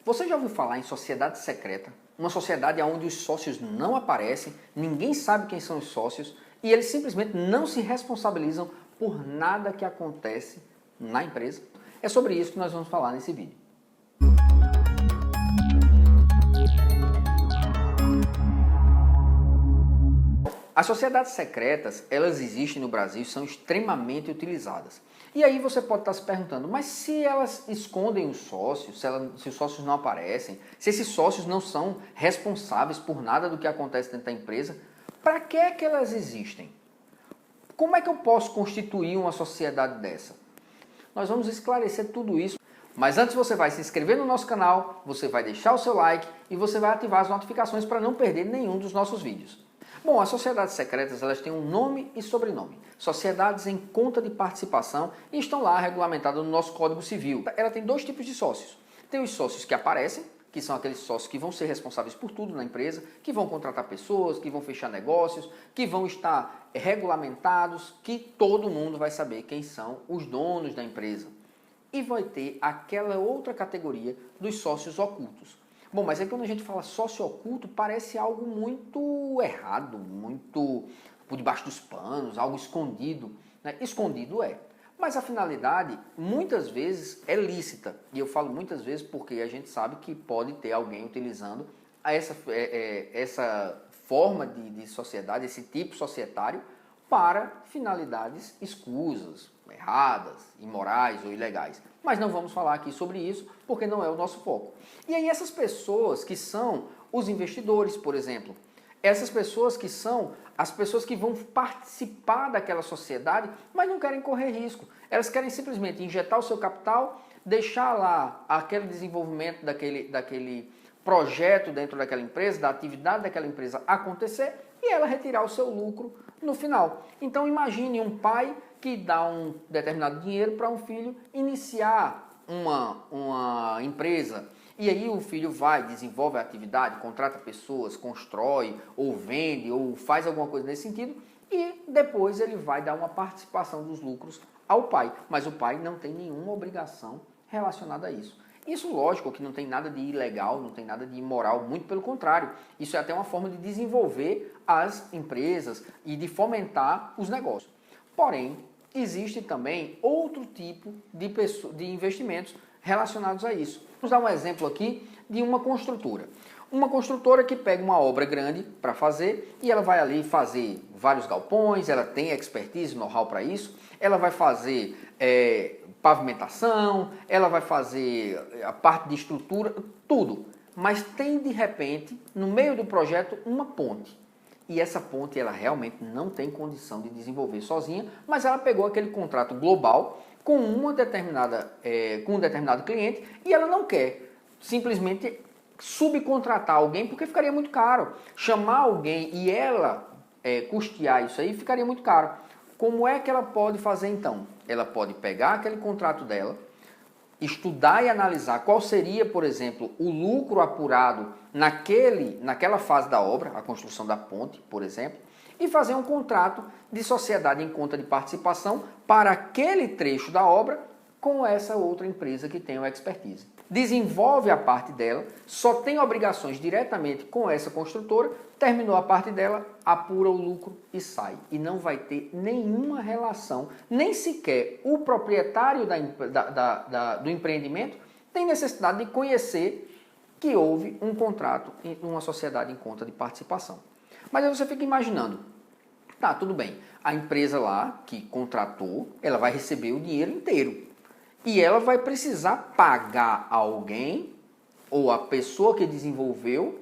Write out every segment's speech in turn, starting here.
Você já ouviu falar em sociedade secreta? Uma sociedade onde os sócios não aparecem, ninguém sabe quem são os sócios e eles simplesmente não se responsabilizam por nada que acontece na empresa? É sobre isso que nós vamos falar nesse vídeo. As sociedades secretas, elas existem no Brasil e são extremamente utilizadas. E aí você pode estar se perguntando, mas se elas escondem os sócios, se os sócios não aparecem, se esses sócios não são responsáveis por nada do que acontece dentro da empresa, para que é que elas existem? Como é que eu posso constituir uma sociedade dessa? Nós vamos esclarecer tudo isso, mas antes você vai se inscrever no nosso canal, você vai deixar o seu like e você vai ativar as notificações para não perder nenhum dos nossos vídeos. Bom, as sociedades secretas elas têm um nome e sobrenome. Sociedades em conta de participação e estão lá regulamentadas no nosso Código Civil. Ela tem dois tipos de sócios. Tem os sócios que aparecem, que são aqueles sócios que vão ser responsáveis por tudo na empresa, que vão contratar pessoas, que vão fechar negócios, que vão estar regulamentados, que todo mundo vai saber quem são os donos da empresa. E vai ter aquela outra categoria dos sócios ocultos. Bom, mas aí quando a gente fala sócio oculto, parece algo muito errado, muito por debaixo dos panos, algo escondido, né? Escondido é. Mas a finalidade, muitas vezes, é lícita. E eu falo muitas vezes porque a gente sabe que pode ter alguém utilizando essa forma de sociedade, esse tipo societário, para finalidades escusas, erradas, imorais ou ilegais. Mas não vamos falar aqui sobre isso, porque não é o nosso foco. E aí essas pessoas que são os investidores, por exemplo, essas pessoas que são as pessoas que vão participar daquela sociedade, mas não querem correr risco. Elas querem simplesmente injetar o seu capital, deixar lá aquele desenvolvimento daquele projeto dentro daquela empresa, da atividade daquela empresa acontecer e ela retirar o seu lucro no final. Então imagine um pai que dá um determinado dinheiro para um filho iniciar uma empresa. E aí o filho vai, desenvolve a atividade, contrata pessoas, constrói, ou vende, ou faz alguma coisa nesse sentido, e depois ele vai dar uma participação dos lucros ao pai. Mas o pai não tem nenhuma obrigação relacionada a isso. Isso, lógico, que não tem nada de ilegal, não tem nada de imoral, muito pelo contrário. Isso é até uma forma de desenvolver as empresas e de fomentar os negócios. Porém, existe também outro tipo de investimentos relacionados a isso. Vamos dar um exemplo aqui de uma construtora. Uma construtora que pega uma obra grande para fazer e ela vai ali fazer vários galpões, ela tem expertise, know-how para isso, ela vai fazer pavimentação, ela vai fazer a parte de estrutura, tudo. Mas tem de repente, no meio do projeto, uma ponte. E essa ponte ela realmente não tem condição de desenvolver sozinha, mas ela pegou aquele contrato global com um determinado cliente e ela não quer simplesmente subcontratar alguém porque ficaria muito caro. Chamar alguém e ela custear isso aí ficaria muito caro. Como é que ela pode fazer então? Ela pode pegar aquele contrato dela, estudar e analisar qual seria, por exemplo, o lucro apurado naquela fase da obra, a construção da ponte, por exemplo, e fazer um contrato de sociedade em conta de participação para aquele trecho da obra com essa outra empresa que tem o expertise. Desenvolve a parte dela, só tem obrigações diretamente com essa construtora, terminou a parte dela, apura o lucro e sai. E não vai ter nenhuma relação, nem sequer o proprietário do empreendimento tem necessidade de conhecer que houve um contrato em uma sociedade em conta de participação. Mas aí você fica imaginando, tá, tudo bem, a empresa lá que contratou, ela vai receber o dinheiro inteiro. E ela vai precisar pagar alguém, ou a pessoa que desenvolveu,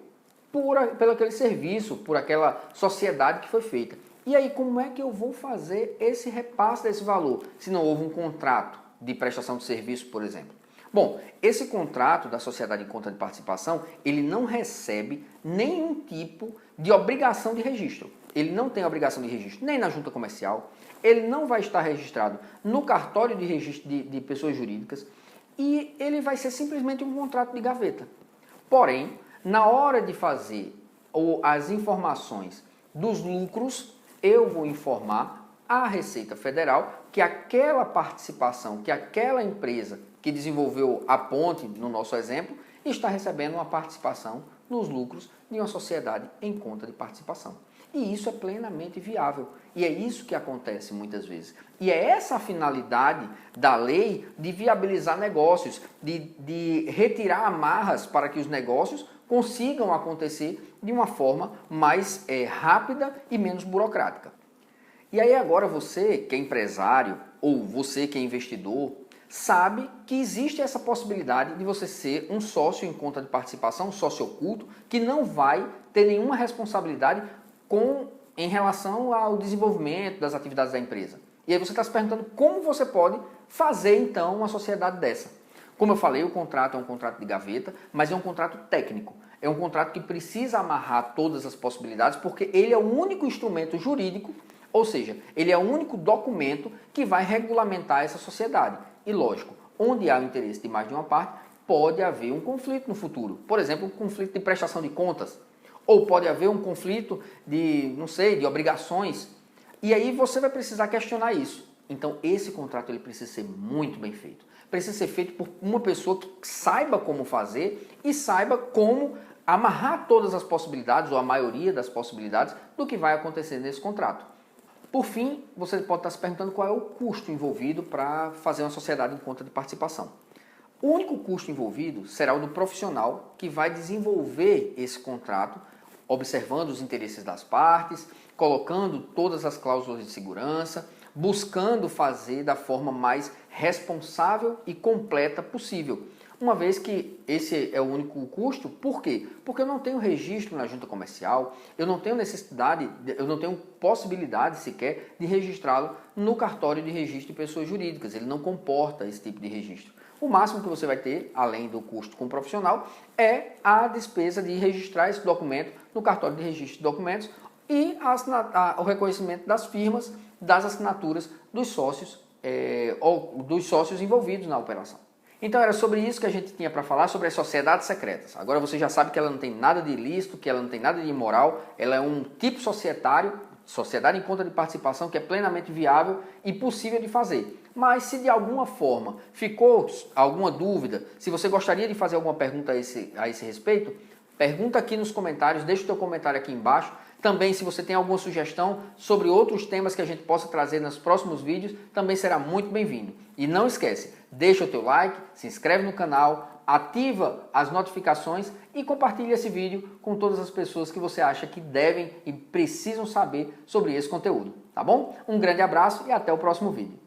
pelo aquele serviço, por aquela sociedade que foi feita. E aí, como é que eu vou fazer esse repasse desse valor, se não houve um contrato de prestação de serviço, por exemplo? Bom, esse contrato da sociedade em conta de participação, ele não recebe nenhum tipo de obrigação de registro. Ele não tem obrigação de registro nem na junta comercial, ele não vai estar registrado no cartório de registro de pessoas jurídicas e ele vai ser simplesmente um contrato de gaveta. Porém, na hora de fazer as informações dos lucros, eu vou informar à Receita Federal que aquela participação, que aquela empresa que desenvolveu a ponte, no nosso exemplo, está recebendo uma participação nos lucros de uma sociedade em conta de participação. E isso é plenamente viável. E é isso que acontece muitas vezes. E é essa a finalidade da lei de viabilizar negócios, de retirar amarras para que os negócios consigam acontecer de uma forma mais rápida e menos burocrática. E aí agora você que é empresário ou você que é investidor, sabe que existe essa possibilidade de você ser um sócio em conta de participação, um sócio oculto, que não vai ter nenhuma responsabilidade em relação ao desenvolvimento das atividades da empresa. E aí você está se perguntando como você pode fazer então uma sociedade dessa. Como eu falei, o contrato é um contrato de gaveta, mas é um contrato técnico. É um contrato que precisa amarrar todas as possibilidades, porque ele é o único instrumento jurídico, ou seja, ele é o único documento que vai regulamentar essa sociedade. E lógico, onde há o interesse de mais de uma parte, pode haver um conflito no futuro. Por exemplo, um conflito de prestação de contas. Ou pode haver um conflito de obrigações. E aí você vai precisar questionar isso. Então esse contrato ele precisa ser muito bem feito. Precisa ser feito por uma pessoa que saiba como fazer e saiba como amarrar todas as possibilidades, ou a maioria das possibilidades, do que vai acontecer nesse contrato. Por fim, você pode estar se perguntando qual é o custo envolvido para fazer uma sociedade em conta de participação. O único custo envolvido será o do profissional que vai desenvolver esse contrato, observando os interesses das partes, colocando todas as cláusulas de segurança, buscando fazer da forma mais responsável e completa possível. Uma vez que esse é o único custo, por quê? Porque eu não tenho registro na junta comercial, eu não tenho necessidade, eu não tenho possibilidade sequer de registrá-lo no cartório de registro de pessoas jurídicas, ele não comporta esse tipo de registro. O máximo que você vai ter, além do custo com o profissional, é a despesa de registrar esse documento no cartório de registro de documentos e o reconhecimento das firmas, das assinaturas dos sócios ou dos sócios envolvidos na operação. Então era sobre isso que a gente tinha para falar, sobre as sociedades secretas. Agora você já sabe que ela não tem nada de ilícito, que ela não tem nada de imoral, ela é um tipo societário, sociedade em conta de participação que é plenamente viável e possível de fazer. Mas se de alguma forma ficou alguma dúvida, se você gostaria de fazer alguma pergunta a esse respeito, pergunta aqui nos comentários, deixa o teu comentário aqui embaixo. Também, se você tem alguma sugestão sobre outros temas que a gente possa trazer nos próximos vídeos, também será muito bem-vindo. E não esquece, deixa o teu like, se inscreve no canal, ativa as notificações e compartilha esse vídeo com todas as pessoas que você acha que devem e precisam saber sobre esse conteúdo, tá bom? Um grande abraço e até o próximo vídeo.